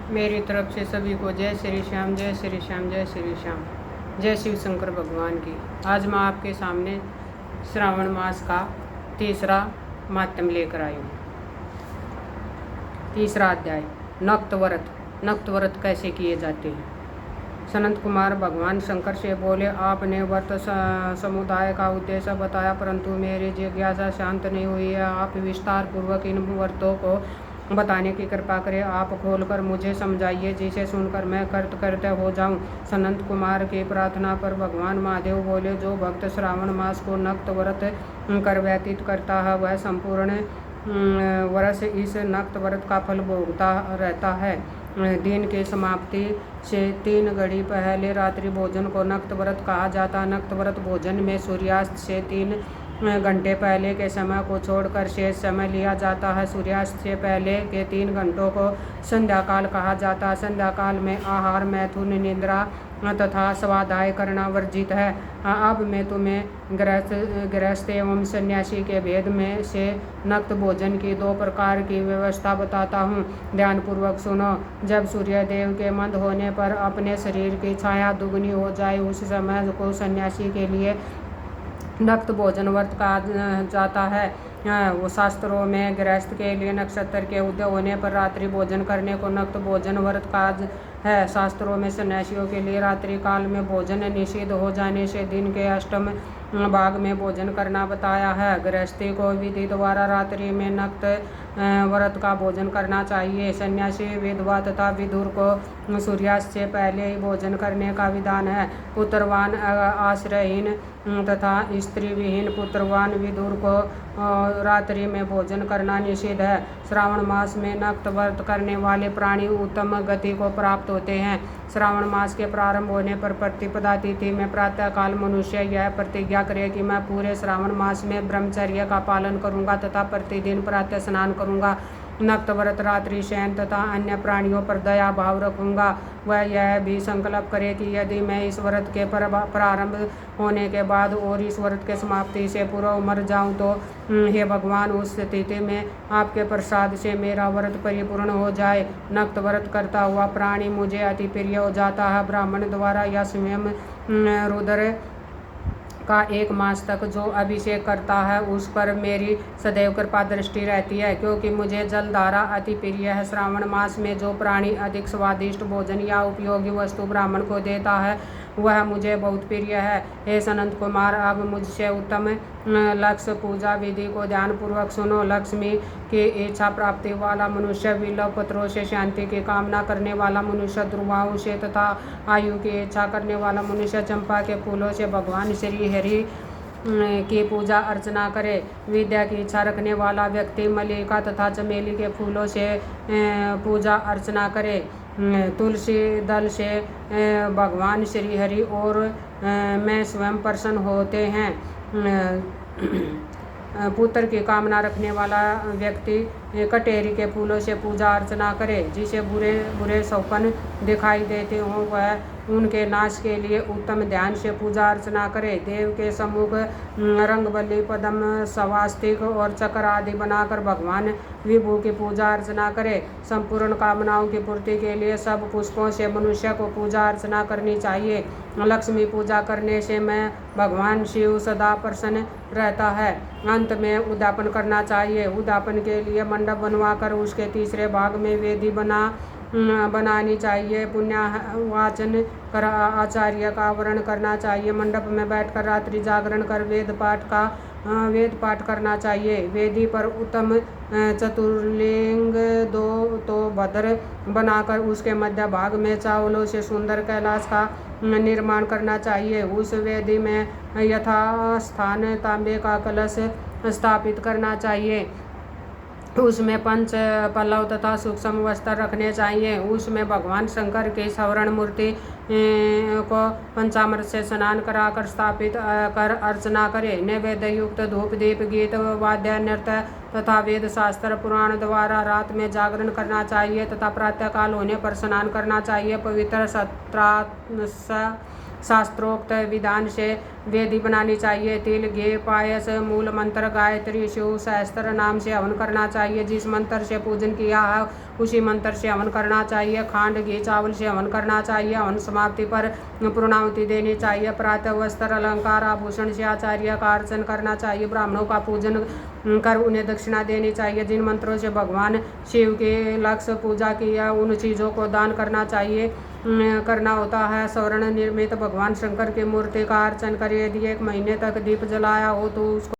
मेरी तरफ से सभी को जय श्री श्याम, जय श्री श्याम, जय श्री श्याम, जय शिव शंकर भगवान की। आज मैं आपके सामने श्रावण मास का तीसरा मातम लेकर आई हूँ। तीसरा अध्याय, नक्त व्रत। नक्त व्रत कैसे किए जाते हैं। सनत कुमार भगवान शंकर से बोले, आपने व्रत समुदाय का उद्देश्य बताया, परंतु मेरी जिज्ञासा शांत नहीं हुई है। आप विस्तार पूर्वक इन व्रतों को बताने की कृपा करें। आप खोलकर मुझे समझाइए, जिसे सुनकर मैं कृतकृत्य हो जाऊं। सनत कुमार की प्रार्थना पर भगवान महादेव बोले, जो भक्त श्रावण मास को नक्त व्रत कर व्यतीत करता है, वह संपूर्ण वर्ष इस नक्त व्रत का फल भोगता रहता है। दिन की समाप्ति से 3 घड़ी पहले रात्रि भोजन को नक्त व्रत कहा जाता है। नक्त व्रत भोजन में सूर्यास्त से 3 घंटे पहले के समय को छोड़कर शेष समय लिया जाता है। सूर्यास्त से पहले के 3 घंटों को संध्या काल कहा जाता है। संध्या काल में आहार, मैथुन, निद्रा तथा स्वाध्याय करना वर्जित है। अब मैं तुम्हें गृहस्थ एवं सन्यासी के भेद में से नक्त भोजन की 2 प्रकार की व्यवस्था बताता हूँ। ध्यानपूर्वक सुनो। जब सूर्यदेव के मंद होने पर अपने शरीर की छाया दुगनी हो जाए, उस समय को सन्यासी के लिए नक्त भोजन व्रत कहा जाता है। वो शास्त्रों में गृहस्थ के लिए नक्षत्र के उदय होने पर रात्रि भोजन करने को नक्त भोजन व्रत कहा है। शास्त्रों में सन्यासियों के लिए रात्रि काल में भोजन निषिद्ध हो जाने से दिन के अष्टम भाग में भोजन करना बताया है। गृहस्थी को विधि द्वारा रात्रि में नक्त व्रत का भोजन करना चाहिए। सन्यासी, विधवा तथा विधुर को सूर्यास्त से पहले ही भोजन करने का विधान है। पुत्रवान, आश्रयहीन तथा स्त्री विहीन पुत्रवान विधुर को रात्रि में भोजन करना निषिद्ध है। श्रावण मास में नक्त व्रत करने वाले प्राणी उत्तम गति को प्राप्त होते हैं। श्रावण मास के प्रारंभ होने पर प्रतिपदा तिथि में प्रातःकाल मनुष्य यह प्रतिज्ञा करे कि मैं पूरे श्रावण मास में ब्रह्मचर्य का पालन करूंगा तथा प्रतिदिन प्रातः स्नान करूंगा। नक्त व्रत रात्रि शयन तथा अन्य प्राणियों पर दया भाव रखूंगा। वह यह भी संकल्प करे कि यदि मैं इस व्रत के प्रारंभ होने के बाद और इस व्रत के समाप्ति से पूर्व मर जाऊं तो हे भगवान, उस स्थिति में आपके प्रसाद से मेरा व्रत परिपूर्ण हो जाए। नक्त व्रत करता हुआ प्राणी मुझे अति प्रिय हो जाता है। ब्राह्मण द्वारा या स्वयं रुद्र का 1 मास तक जो अभिषेक करता है, उस पर मेरी सदैव कृपा दृष्टि रहती है, क्योंकि मुझे जलधारा अति प्रिय है। श्रावण मास में जो प्राणी अधिक स्वादिष्ट भोजन या उपयोगी वस्तु ब्राह्मण को देता है, वह मुझे बहुत प्रिय है। हे सनत कुमार, अब मुझसे उत्तम लक्ष्य पूजा विधि को ध्यानपूर्वक सुनो। लक्ष्मी की इच्छा प्राप्ति वाला मनुष्य बिल्व पत्रों से शांति की कामना करने वाला मनुष्य दुर्वाओं से तथा आयु की इच्छा करने वाला मनुष्य चंपा के फूलों से भगवान श्री हरि की पूजा अर्चना करे। विद्या की इच्छा रखने वाला व्यक्ति मल्लिका तथा चमेली के फूलों से पूजा अर्चना करे। तुलसी दल से भगवान श्री हरि और मैं स्वयं प्रसन्न होते हैं। पुत्र की कामना रखने वाला व्यक्ति कटेरी के फूलों से पूजा अर्चना करे। जिसे बुरे बुरे स्वप्न दिखाई देते हों, वह उनके नाश के लिए उत्तम ध्यान से पूजा अर्चना करे। देव के सम्मुख रंगबली, पद्म, स्वास्तिक और चक्र आदि बनाकर भगवान विभु की पूजा अर्चना करे। संपूर्ण कामनाओं की पूर्ति के लिए सब पुष्पों से मनुष्य को पूजा अर्चना करनी चाहिए। लक्ष्मी पूजा करने से मैं भगवान शिव सदा प्रसन्न रहता है। अंत में उद्यापन करना चाहिए। उद्यापन के लिए मंडप बनवाकर उसके तीसरे भाग में वेदी बनानी चाहिए। पुण्यावाचन कर आचार्य का वर्ण करना चाहिए। मंडप में बैठकर रात्रि जागरण कर वेद पाठ करना चाहिए। वेदी पर उत्तम चतुर्लिंग 2 तो भद्र बनाकर उसके मध्य भाग में चावलों से सुंदर कैलाश का निर्माण करना चाहिए। उस वेदी में यथास्थान तांबे का कलश स्थापित करना चाहिए। उसमें पंच पल्लव तथा सूक्ष्म वस्त्र रखने चाहिए। उसमें भगवान शंकर की स्वर्ण मूर्ति को पंचामृत से स्नान कराकर स्थापित कर अर्चना करे। नैवेद्य युक्त धूप, दीप, गीत, वाद्य, नृत्य तथा वेद शास्त्र पुराण द्वारा रात में जागरण करना चाहिए तथा प्रातःकाल होने पर स्नान करना चाहिए। पवित्र शास्त्रोक्त विधान से वेदी बनानी चाहिए। तिल, घी, पायस, मूल मंत्र, गायत्री, शिव सहस्त्र नाम से हवन करना चाहिए। जिस मंत्र से पूजन किया है उसी मंत्र से हवन करना चाहिए। खांड, घी, चावल से हवन करना चाहिए। हवन समाप्ति पर पूर्णाहुति देनी चाहिए। प्रातः वस्त्र, अलंकार, आभूषण से आचार्य का अर्चन करना चाहिए। ब्राह्मणों का पूजन कर उन्हें दक्षिणा देनी चाहिए। जिन मंत्रों से भगवान शिव के लक्ष्य पूजा की है उन चीज़ों को दान करना होता है। स्वर्ण निर्मित भगवान शंकर की मूर्ति का अर्चन करें। यदि 1 महीने तक दीप जलाया हो तो उसको